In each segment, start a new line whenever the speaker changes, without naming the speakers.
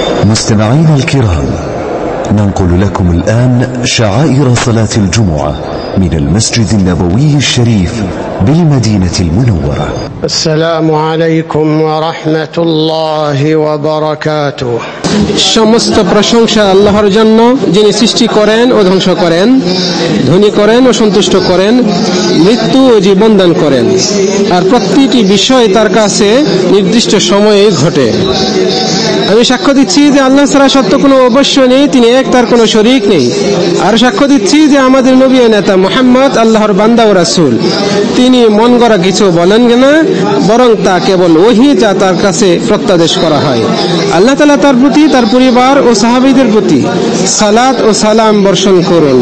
مستمعينا الكرام، ننقل لكم الآن شعائر صلاة الجمعة من المسجد النبوي الشريف بالمدينة المنورة.
السلام عليكم ورحمة الله وبركاته। সমস্ত প্রশংসা আল্লাহর জন্য, যিনি সৃষ্টি করেন ও ধ্বংস করেন, ধনী করেন ও সন্তুষ্ট করেন, মৃত্যু ও জীবন দান করেন। আর প্রতিটি বিষয় তার কাছে নির্দিষ্ট সময়ে ঘটে। আমি সাক্ষ্য দিচ্ছি যে আল্লাহ ছাড়া সত্য কোনো অবশ্য নেই, তিনি এক, তার কোনো শরীক নেই। আর সাক্ষ্য দিচ্ছি যে আমাদের নবী ও নেতা মুহাম্মদ আল্লাহর বান্দা ও রাসূল। তিনি মন গড়া কিছু বলেন না, বরং তা কেবল ওহী যা তার কাছে প্রত্যাদেশ করা হয়। আল্লাহ তাআলা তার প্রতি, তার পরিবার ও সাহাবীদের প্রতি সালাত ও সালাম বর্ষণ করুন।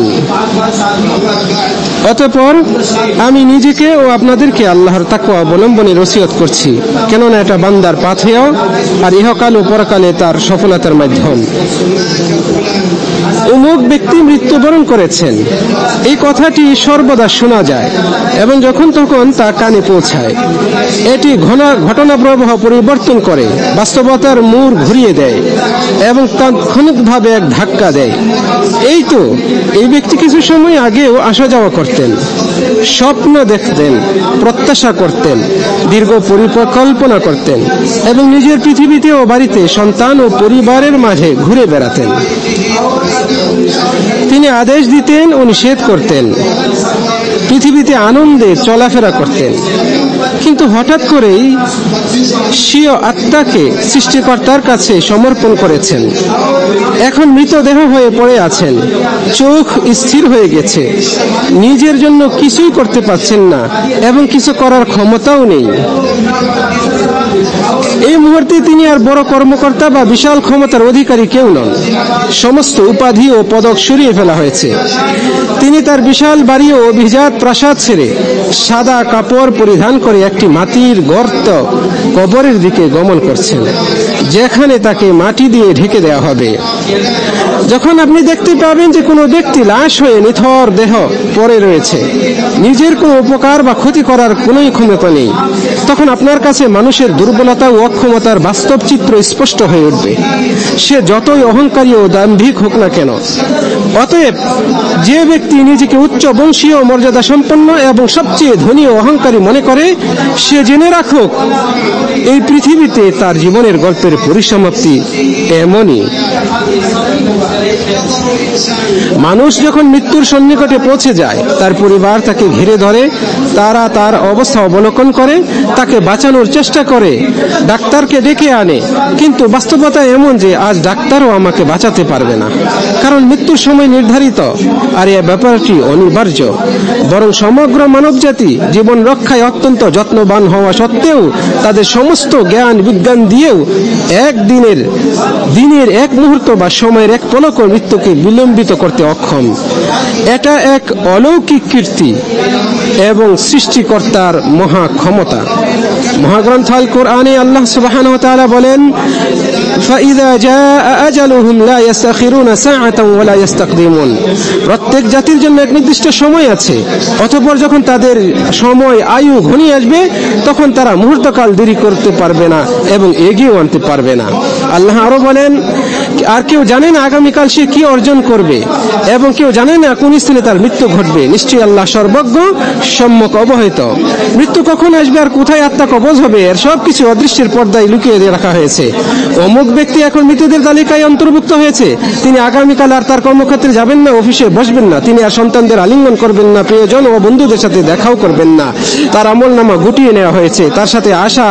অতঃপর আমি নিজেকে ও আপনাদেরকে আল্লাহর তাকওয়া অবলম্বনের ওসিয়ত করছি, কেননা এটা বান্দার পাথেয় আর ইহকাল ও পরকালে তার সফলতার মাধ্যম। অমুক ব্যক্তি মৃত্যুবরণ করেছেন, এই কথাটি সর্বদা শোনা যায় এবং যখন তখন তা কানে পৌঁছায়। এটি ঘটনা প্রবাহ পরিবর্তন করে, বাস্তবতার মোড় ঘুরিয়ে দেয় এবং তাৎক্ষণিকভাবে এক ধাক্কা দেয়। এই তো, এই ব্যক্তি কিছু সময় আগেও আসা যাওয়া করতেন, স্বপ্ন দেখতেন, প্রত্যাশা করতেন, দীর্ঘ পরিকল্পনা করতেন এবং নিজের পৃথিবীতে ও বাড়িতে সন্তান ও পরিবারের মাঝে ঘুরে বেড়াতেন। তিনি আদেশ দিতেন ও নিষেধ করতেন, পৃথিবীতে আনন্দে চলাফেরা করতেন। কিন্তু হঠাৎ করেই স্বীয় আত্মাকে সৃষ্টিকর্তার কাছে সমর্পণ করেছেন। এখন মৃতদেহ হয়ে পড়ে আছেন, চোখ স্থির হয়ে গেছে, নিজের জন্য কিছুই করতে পারছেন না এবং কিছু করার ক্ষমতাও নেই। এই মুহূর্তে তিনি আর বড় কর্মকর্তা বা বিশাল ক্ষমতার অধিকারী কেউ নন। সমস্ত উপাধি ও পদক সরিয়ে ফেলা হয়েছে। তিনি তার বিশাল বাড়ি ও অভিজাত প্রাসাদ ছেড়ে সাদা কাপড় পরিধান করে একটি মাটির গর্ত কবরের দিকে গমন করছেন, যেখানে তাকে মাটি দিয়ে ঢেকে দেওয়া হবে। যখন আপনি দেখতে পাবেন যে কোনো ব্যক্তি লাশ হয়ে নিথর দেহ পড়ে রয়েছে, নিজের কোনো উপকার বা ক্ষতি করার কোনোই ক্ষমতা নেই, তখন আপনার কাছে মানুষের দুর্বলতা ও অক্ষমতার বাস্তব চিত্র স্পষ্ট হয়ে উঠবে, সে যতই অহংকারী ও দাম্ভিক হোক না কেন। অতএব যে ব্যক্তি নিজেকে উচ্চ বংশীয় মর্যাদা সম্পন্ন এবং সবচেয়ে ধনী ও অহংকারী মনে করে, সে জেনে রাখুক এই পৃথিবীতে তার জীবনের গল্পের পরিসমাপ্তি এমনই। মানুষ যখন মৃত্যুর সন্নিকটে পৌঁছে যায়, তার পরিবার তাকে ঘিরে ধরে, তারা তার অবস্থা অবলোকন করে, তাকে বাঁচানোর চেষ্টা করে, ডাক্তারকে ডেকে আনে। কিন্তু বাস্তবতা এমন যে আজ ডাক্তারও আমাকে বাঁচাতে পারবে না, কারণ মৃত্যুর সময় নির্ধারিত আর এই ব্যাপারটি অনিবার্য। বরং সমগ্র মানবজাতি জীবন রক্ষায় অত্যন্ত যত্নবান হওয়া সত্ত্বেও তাদের সমস্ত জ্ঞান বিজ্ঞান দিয়েও দিনের এক মুহূর্ত বা সময়ের এক পলক মৃত্যুকে বিলম্বিত করতে অক্ষম। এটা এক অলৌকিক কীর্তি এবং সৃষ্টিকর্তার মহা ক্ষমতা। মহাগ্রন্থ আল কোরআনে আল্লাহ সুবহানাহু ওয়া তাআলা বলেন, ফাইযা জাআ আজালুহুম লা ইস্তাখিরুনা সাআতান ওয়া লা ইস্তাকদিমুন। প্রত্যেক জাতির জন্য এক নির্দিষ্ট সময় আছে, অতঃপর যখন তাদের সময় আয়ু ঘনিয়ে আসবে, তখন তারা মুহূর্তকাল দেরি করতে পারবে না এবং এগিয়ে আনতে পারবে না। আল্লাহ আরো বলেন, আর কেউ জানে না আগামীকাল সে কি অর্জন করবে এবং কেউ জানে না কোন স্থানে তার মৃত্যু ঘটবে। নিশ্চয়ই আল্লাহ সর্বজ্ঞ, সম্যক অবহিত। মৃত্যু কখন আসবে আর কোথায় আত্মা কবজ হবে, এর সবকিছু অদৃশ্যের পর্দায় লুকিয়ে দিয়ে রাখা হয়েছে। অমুক ব্যক্তি এখন মৃতদের তালিকায় অন্তর্ভুক্ত হয়েছে, তিনি আগামীকাল আর তার কর্মক্ষেত্রে যাবেন না, অফিসে বসবেন না, তিনি আর সন্তানদের আলিঙ্গন করবেন না, প্রিয়জন ও বন্ধুদের সাথে দেখাও করবেন না। তার আমলনামা গুটিয়ে নেওয়া হয়েছে, তার সাথে আশা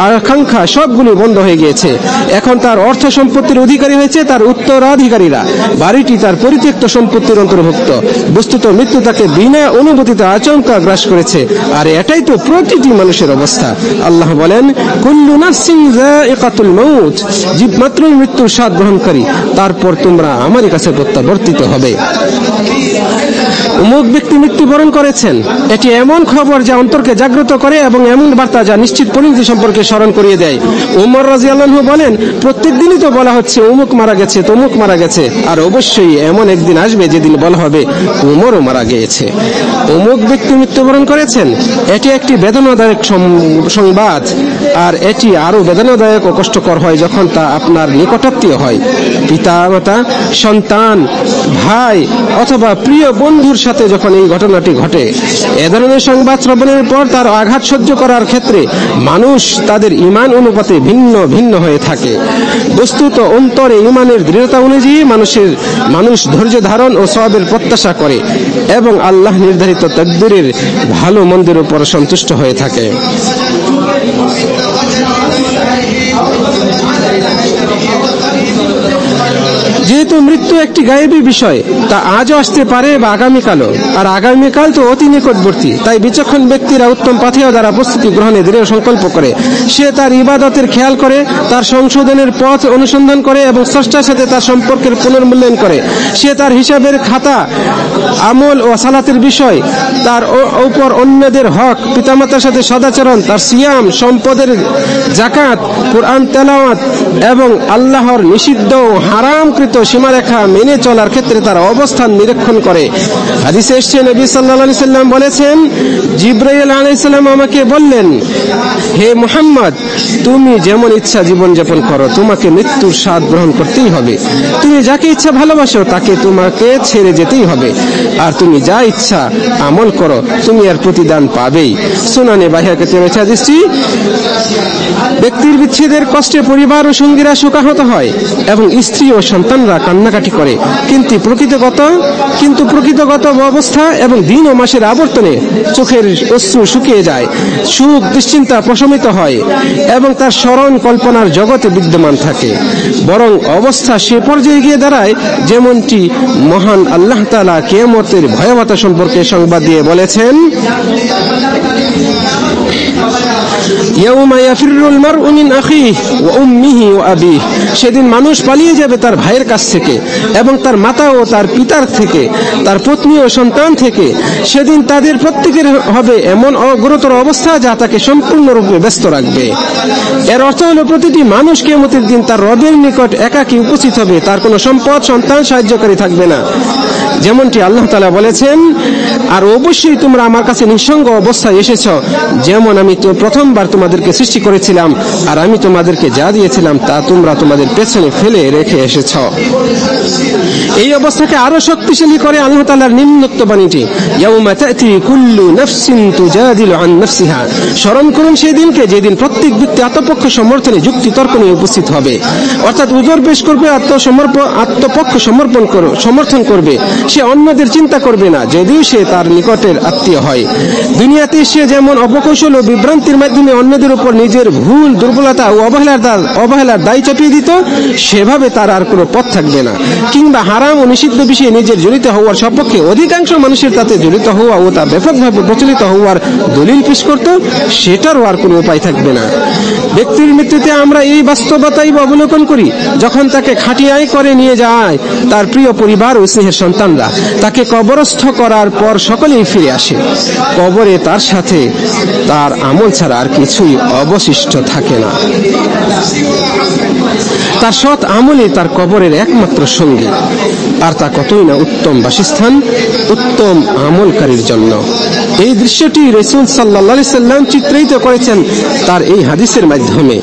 আকাঙ্ক্ষা সবগুলি বন্ধ হয়ে গিয়েছে। এখন তার অর্থ সম্পত্তির অধিকারী হয়েছে তার উত্তরাধিকারীরা, বাড়িটি তার পরিত্যক্ত সম্পত্তির অন্তর্ভুক্ত। বস্তুত মৃত্যু তাকে বিনা অনুভূতিতে আচমকা গ্রাস করেছে, আর এটাই তো প্রতিটি মানুষের অবস্থা। আল্লাহ বলেন, কুল্লু নাফসিন যায়িকাতুল মাউত, জীব মাত্রই মৃত্যুর স্বাদ গ্রহণকারী, তারপর তোমরা আমারই কাছে প্রত্যাবর্তিত হবে। অমুক ব্যক্তি মৃত্যুবরণ করেছেন, এটি এমন খবর যা অন্তরকে জাগ্রত করে এবং এমন বার্তা যা নিশ্চিত পরিণতি সম্পর্কে স্মরণ করিয়ে দেয়। ওমর রাদিয়াল্লাহু আনহু বলেন, প্রত্যেক দিনই তো বলা হচ্ছে অমুক মারা গেছে, তমুক মারা গেছে, আর অবশ্যই এমন একদিন আসবে যেদিন বলা হবে ওমরও মারা গিয়েছে। অমুক ব্যক্তি মৃত্যুবরণ করেছেন, এটি একটি বেদনাদায়ক সংবাদ, আর এটি আরো বেদনাদায়ক ও কষ্টকর হয় যখন তা আপনার নিকটাত্মীয় হয়। পিতা মাতা, সন্তান, ভাই অথবা প্রিয় বন্ধুর সাথে যখন এই ঘটনাটি ঘটে, এ ধরনের সংবাদ শ্রবণের পর তার আঘাত সহ্য করার ক্ষেত্রে মানুষ তাদের ঈমান অনুপাতে ভিন্ন ভিন্ন হয়ে থাকে। বস্তুত অন্তরে ঈমানের দৃঢ়তা অনুযায়ী মানুষ ধৈর্য ধারণ ও সওয়াবের প্রত্যাশা করে এবং আল্লাহ নির্ধারিত তাকদীরের ভালো মন্দের উপর সন্তুষ্ট হয়ে থাকে। যেহেতু মৃত্যু একটি গায়েবী বিষয়, তা আজও আসতে পারে বা আগামীকালও, আর আগামীকাল তো অতি নিকটবর্তী, তাই বিচক্ষণ ব্যক্তিরা উত্তম পাথেয় দ্বারা প্রস্তুতি গ্রহণে দৃঢ় সংকল্প করে। সে তার ইবাদতের খেয়াল করে, তার সংশোধনের পথ অনুসন্ধান করে এবং স্রষ্টার সাথে তার সম্পর্কের পুনর্মূল্যায়ন করে। সে তার হিসাবের খাতা, আমল ও সালাতের বিষয়, তার উপর অন্যদের হক, পিতামাতার সাথে সদাচরণ, তার সিয়াম, সম্পদের যাকাত, কুরআন তেলাওয়াত এবং আল্লাহর নিষিদ্ধ ও হারামকৃত সীমারেখা মেনে চলার ক্ষেত্রে তার অবস্থান নিরীক্ষণ করে। হাদিসে এসেছে, নবী সাল্লাল্লাহু আলাইহি সাল্লাম বলেছেন, জিবরাইল আলাইহিস সালাম আমাকে বললেন, হে মুহাম্মদ, তুমি যেমন ইচ্ছা জীবন যাপন করো, তোমাকে মৃত্যুর স্বাদ গ্রহণ করতেই হবে। তুমি যাকে ইচ্ছা ভালোবাসো, তাকে তোমাকে ছেড়ে যেতেই হবে। আর তুমি যা ইচ্ছা আমল করো, তুমি এর প্রতিদান পাবেই। সুনানে বাইহাকিতে রয়েছে হাদিসটি। ব্যক্তির বিচ্ছেদের কষ্টে পরিবার ও সঙ্গীরা শোকাহত হয় এবং স্ত্রী ও সন্তানরা কান্নাকাটি করে, কিন্তু প্রকৃতগত অবস্থা এবং দিন ও মাসের আবর্তনে চোখের অশ্রু শুকিয়ে যায়, সুখ দুশ্চিন্তা প্রশমিত হয় এবং তার স্মরণ কল্পনার জগতে বিদ্যমান থাকে। বরং অবস্থা সে পর্যায়ে গিয়ে দাঁড়ায় যেমনটি মহান আল্লাহ তাআলা কিয়ামতের ভয়াবহতা সম্পর্কে সংবাদ দিয়ে বলেছেন, সেদিন মানুষ পালিয়ে যাবে তার ভাইয়ের কাছ থেকে এবং তার মাতা ও তার পিতার থেকে, তার পত্নী ও সন্তান থেকে। সেদিন তাদের প্রত্যেকের হবে এমন গুরুতর অবস্থা যা তাকে সম্পূর্ণরূপে ব্যস্ত রাখবে। এর অর্থ হল, প্রতিটি মানুষ কিয়ামতের দিন তার রবের নিকট একাকী উপস্থিত হবে, তার কোনো সম্পদ, সন্তান, সাহায্যকারী থাকবে না। যেমনটি আল্লাহ তাআলা বলেছেন, আর অবশ্যই তোমরা আমার কাছে নিঃসঙ্গ অবস্থায় এসেছ, যেমন আমি তো প্রথমবার তোমাদেরকে সৃষ্টি করেছিলাম, আর আমি তোমাদেরকে যা দিয়েছিলাম তা তোমরা তোমাদের পেছনে ফেলে রেখে এসেছ। এই অবস্থাকে আরো শক্তিশালী করে আল্লাহ তাআলার নিম্নোক্ত বাণীটি, ইয়াউমা তা'তি কুল্লু নাফসিন তুজাদিলু আন নাফসিহা। স্মরণ করুন সেই দিনকে, যেদিন প্রত্যেক ব্যক্তি আত্মপক্ষ সমর্থনে যুক্তি তর্ক নিয়ে উপস্থিত হবে, অর্থাৎ উজর পেশ করবে, আত্মপক্ষ সমর্থন করবে। সে অন্যদের চিন্তা করবে না, যদিও সে তার নিকটের আত্মীয় হয়। দুনিয়াতে সে যেমন অপকৌশল ও বিভ্রান্তির মাধ্যমে অন্যদের উপর নিজের ভুল, দুর্বলতা ও অবহেলার দায় চাপিয়ে দিত, সেভাবে তার আর কোনো পথ থাকবে না। কিংবা হারাম ও নিষিদ্ধ বিষয়ে নিজের জড়িত হওয়ার সপক্ষে অধিকাংশ মানুষের তাতে জড়িত হওয়া ও তা ব্যাপকভাবে প্রচলিত হওয়ার দলিল পেশ করত, সেটারও আর কোনো উপায় থাকবে না। ব্যক্তির মৃত্যুতে আমরা এই বাস্তবতাই অবলোকন করি, যখন তাকে খাটিয়ায় করে নিয়ে যায় তার প্রিয় পরিবার ও স্নেহের সন্তানরা, তাকে কবরস্থ করার পর সকলেই ফিরে আসে। কবরে তার সাথে তার আমল ছাড়া আর কিছুই অবশিষ্ট থাকে না। তার সৎ আমলই তার কবরের একমাত্র সঙ্গী, আর তা কতই না উত্তম বাসস্থান উত্তম আমলকারীর জন্য। এই দৃশ্যটি রাসূল সাল্লাল্লাহু আলাইহি সাল্লাম চিত্রিত করেছেন তার এই হাদিসের মাধ্যমে,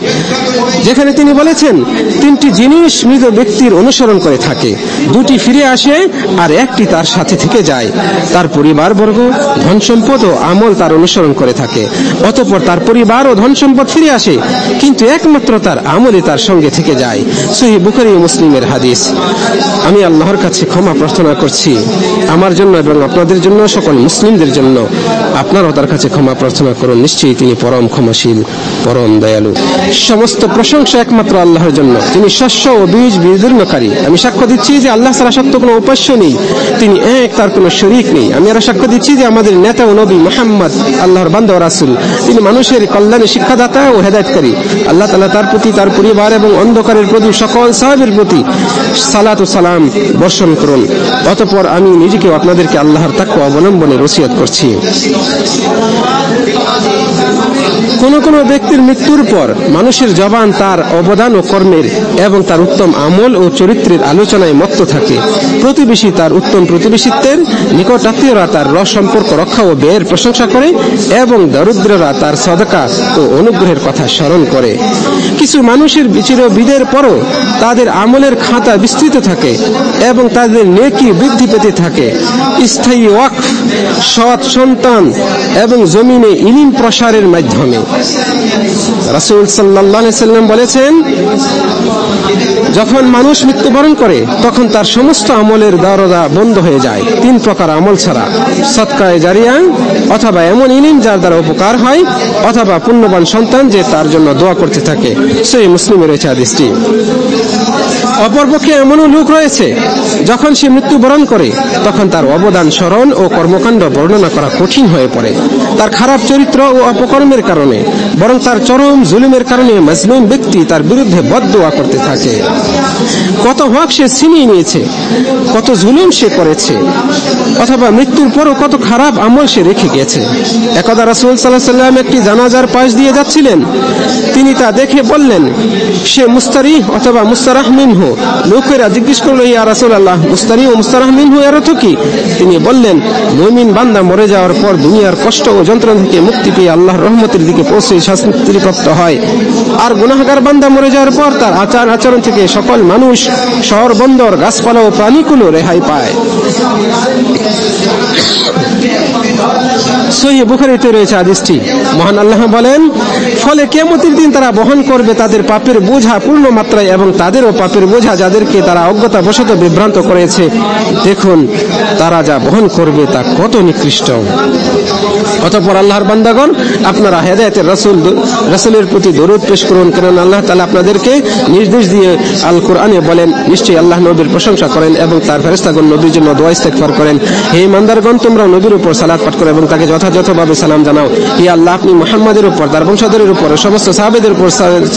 যেখানে তিনি বলেছেন, তিনটি জিনিস মৃত ব্যক্তির অনুসরণ করে থাকে, দুটি ফিরে আসে আর একটি তার সাথে থেকে যায়। তার পরিবারবর্গ, ধন সম্পদ ও আমল তার অনুসরণ করে থাকে, অতঃপর তার পরিবার ও ধন সম্পদ ফিরে আসে, কিন্তু একমাত্র তার আমলই তার সঙ্গে থেকে যায়। সহিহ বুখারী ও মুসলিমের হাদিস। আমি আল্লাহর কাছে ক্ষমা প্রার্থনা করছি আমার জন্য এবং আপনাদের জন্য, সকল মুসলিমদের জন্য। আপনারাও তার কাছে ক্ষমা প্রার্থনা করুন, নিশ্চয়ই তিনি পরম ক্ষমাশীল, পরম দয়ালু। সমস্ত প্রশংসা একমাত্র আল্লাহর জন্য, তিনি শস্য ও বীজ বিদীর্ণকারী। আমি সাক্ষ্য দিচ্ছি যে আল্লাহ ছাড়া সত্য কোনো উপাস্য নেই, তিনি এক, তার কোনো শরীক নেই। আমি আরো সাক্ষ্য দিচ্ছি যে আমাদের নেতা ও নবী মুহাম্মদ আল্লাহর বান্দা ও রাসূল, তিনি মানুষের কল্যাণে শিক্ষাদাতা ও হেদায়েতকারী। আল্লাহ তাআলা তার প্রতি, তার পরিবার এবং অন্ধকারের প্রতি সকল সাহাবীর প্রতি সালাত ও সালাম বর্ষণ করুন। অতঃপর আমি নিজেকে আপনাদেরকে আল্লাহর তাকওয়া অবলম্বনের ওসিয়ত করছি। কোন কোন ব্যক্তির মৃত্যুর পর মানুষের জবান তার অবদান ও কর্মের এবং তার উত্তম আমল ও চরিত্রের আলোচনায় মত্ত থাকে। প্রতিবেশী তার উত্তম প্রতিবেশিত্বের, নিকট আত্মীয়রা তার সম্পর্ক রক্ষা ও ব্যয়ের প্রশংসা করে এবং দরিদ্ররা তার সদকা ও অনুগ্রহের কথা স্মরণ করে। কিছু মানুষের চিরবিদায়ের পরও তাদের আমলের খাতা বিস্তৃত থাকে এবং তাদের নেকি বৃদ্ধি পেতে থাকে। স্থায়ী ওয়াকফ, সৎ সন্তান এবং জমিনে ইলম প্রসারের মাধ্যমে। রাসূল সাল্লাল্লাহু আলাইহি সাল্লাম বলেছেন, যখন মানুষ মৃত্যুবরণ করে তখন তার সমস্ত আমলের দরজা বন্ধ হয়ে যায় 3 প্রকার আমল ছাড়া: সদকায়ে জারিয়া, অথবা এমন ইলম যার দ্বারা উপকার হয়, অথবা পুণ্যবান সন্তান যে তার জন্য দোয়া করতে থাকে। সহিহ মুসলিমে রয়েছে হাদিসটি। অপরপক্ষে এমনও লোক রয়েছে, যখন সে মৃত্যুবরণ করে তখন তার অবদান স্মরণ ও কর্মকাণ্ড বর্ণনা করা কঠিন হয়ে পড়ে, তার খারাপ চরিত্র ও অপকর্মের কারণে, বরং তার চরম জুলুমের কারণে মাজলুম ব্যক্তি তার বিরুদ্ধে বদদোয়া করতে থাকে। কত হক সে ছিনিয়ে নিয়েছে, কত জুলুম সে করেছে, অথবা মৃত্যুর পরও কত খারাপ আমল সে রেখে গেছে। একদা রাসূল সাল্লাল্লাহু আলাইহি সাল্লাম একটি জানাজার পাশ দিয়ে যাচ্ছিলেন। তিনি তা দেখে বললেন, সে মুস্তারি অথবা মুস্তারাহ মিনহু। লোকেরা জিজ্ঞেস করল, ইয়া রাসূলুল্লাহ, মুস্তারি ও মুস্তারাহ মিনহু এর অর্থ কি? তিনি বললেন, মুমিন বান্দা মরে যাওয়ার পর দুনিয়ার কষ্ট ও যন্ত্রণা থেকে মুক্তি পেয়ে আল্লাহর রহমতের দিকে পৌঁছে শান্তিপ্রাপ্ত হয়। আর গুনাহগার বান্দা মরে যাওয়ার পর তার আচার আচরণ থেকে সকল মানুষ, শহর বন্দর, গাছপালা ও প্রাণীগুলো রেহাই পায়। সহিহ বুখারীতে রয়েছে হাদিসটি। মহান আল্লাহ বলেন, ফলে কিয়ামতের দিন তারা বহন করবে তাদের পাপের বোঝা পূর্ণ মাত্রায় এবং তাদেরও পাপের বোঝা যাদেরকে তারা অজ্ঞতাবশত বিভ্রান্ত করেছে। দেখুন তারা যা বহন করবে তা কত নিকৃষ্ট। অতঃপর আল্লাহর বান্দাগণ, আপনারা হেদায়েতের রাসূলের প্রতি দরুদ পেশ করুন, কেননা আল্লাহ তাআলা আপনাদেরকে নির্দেশ দিয়ে আল কোরআনে বলেন, নিশ্চয়ই আল্লাহ নবীর প্রশংসা করেন এবং তার ফেরেশতাগণ নবীর জন্য দোয়া ইস্তেগফার করেন। হে ইমানদারগণ, তোমরা নবীর উপর সালাত পাঠ করো এবং তাকে যথাযথভাবে সালাম জানাও। হে আল্লাহ, আপনি মুহাম্মাদের উপর, তার বংশধরের উপর, সমস্ত সাহাবাদের উপর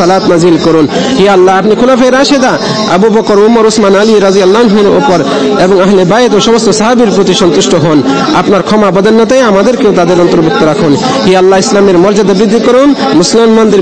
সালাত নাজিল করুন। হে আল্লাহ, আপনি খুলাফায়ে রাশিদা আবু বকর, ওমর, ওসমান, আলী রাদিয়াল্লাহু আনহুর উপর এবং আহলে বাইত ও সমস্ত সাহাবীর প্রতি সন্তুষ্ট হন। আপনার ক্ষমা বদান্যতায় আমাদেরকেও তাদের অন্তর্ভুক্ত রাখুন। হে আল্লাহ, ইসলামের মর্যাদা বৃদ্ধি করুন, মুসলমানদের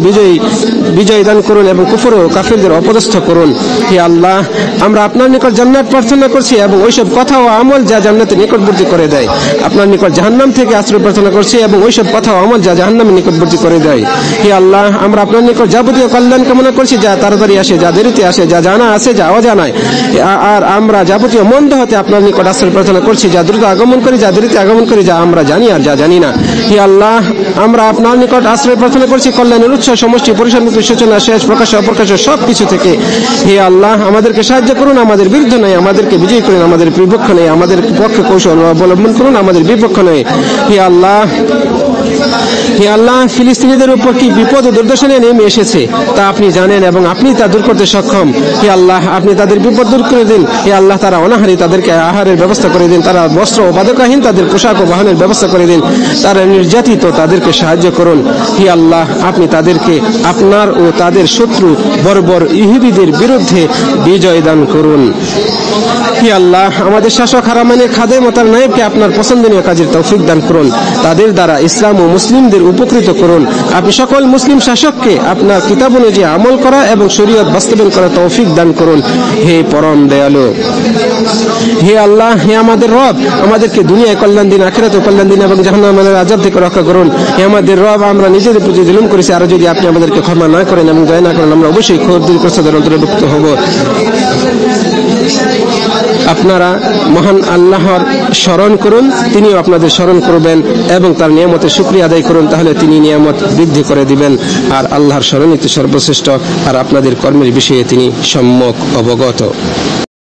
বিজয় দান করুন এবং কুফর ও কাফিরদের অপদস্থ করুন। হে আল্লাহ, আমরা আপনার নিকট জান্নাত প্রার্থনা করছি এবং ওইসব কথা ও আমল যা জান্নাতের নিকটবর্তী করে দেয়। আপনার নিকট জাহান্নাম থেকে আশ্রয় প্রার্থনা করছি এবং ওইসব কথা ও আমল যা জাহান্নামের নিকটবর্তী করে দেয়। হে আল্লাহ, আমরা আপনার নিকট যাবতীয় কল্যাণ কামনা করছি, যা তাড়াতাড়ি আসে, যা দেরিতে আসে, যা জানা আছে, যা অজানায়। আর আমরা যাবতীয় মন্দ হতে আপনার নিকট আশ্রয় প্রার্থনা করছি, যা দ্রুত আগমন করি, যা দেরিতে আগমন করি, যা আমরা জানি আর যা জানি না। হে আল্লাহ, আমরা আপনার নিকট আশ্রয় প্রার্থনা করছি কল্যাণের উৎস, সমষ্টি, পরিসমাপ্তি, সূচনা, শেষ, প্রকাশ, অপ্রকাশ সব কিছু থেকে। হে আল্লাহ, আমাদেরকে সাহায্য করুন, আমাদের বিরুদ্ধে নয়, আমাদেরকে বিজয়ী করুন, আমাদের বিপক্ষ নেই, আমাদের পক্ষে কৌশল অবলম্বন করুন, আমাদের বিপক্ষ নয়। হে আল্লাহ, হে আল্লাহ, ফিলিস্তিনিদের উপর কি বিপদ ও দুর্দশা নেমে এসেছে তা আপনি জানেন এবং আপনি তা দূর করতে সক্ষম। হে আল্লাহ, আপনি তাদের বিপদ দূর করে দিন। হে আল্লাহ, তারা অনাহারী, তাদেরকে আহারের ব্যবস্থা করে দিন। তারা বস্ত্র ও বাদকাহীন, তাদের পোশাক ও বাহনের ব্যবস্থা করে দিন। তারা নির্যাতিত, তাদেরকে সাহায্য করুন। হে আল্লাহ, আপনি তাদেরকে আপনার ও তাদের শত্রু বর্বর ইহুদিদের বিরুদ্ধে বিজয় দান করুন। হে আল্লাহ, আমাদের শাসক হারামাইনের খাদেম ও তার নায়েবকে আপনার পছন্দনীয় কাজের তৌফিক দান করুন। তাদের দ্বারা ইসলাম ও মুসলিমদের উপকৃত করুন। আপনি সকল মুসলিম শাসককে আপনার কিতাব অনুযায়ী আমল করা এবং শরীয়ত বাস্তবায়ন করা তৌফিক দান করুন। হে পরম দয়ালু, হে আল্লাহ, হে আমাদের রব, আমাদেরকে দুনিয়ায় কল্যাণ দিন, আখিরাতে কল্যাণ দিন এবং জাহান্নামের আযাব থেকে রক্ষা করুন। হে আমাদের রব, আমরা নিজেদের প্রতি জুলুম করেছি, আর যদি আপনি আমাদেরকে ক্ষমা না করেন এবং দয়া না করেন, আমরা অবশ্যই ক্ষতিগ্রস্তদের অন্তর্ভুক্ত হব। আপনারা মহান আল্লাহর স্মরণ করুন, তিনিও আপনাদের স্মরণ করবেন এবং তার নিয়ামতের শুকরিয়া আদায় করুন, তাহলে তিনি নিয়ামত বৃদ্ধি করে দিবেন। আর আল্লাহর স্মরণই তো সর্বশ্রেষ্ঠ, আর আপনাদের কর্মের বিষয়ে তিনি সম্যক অবগত।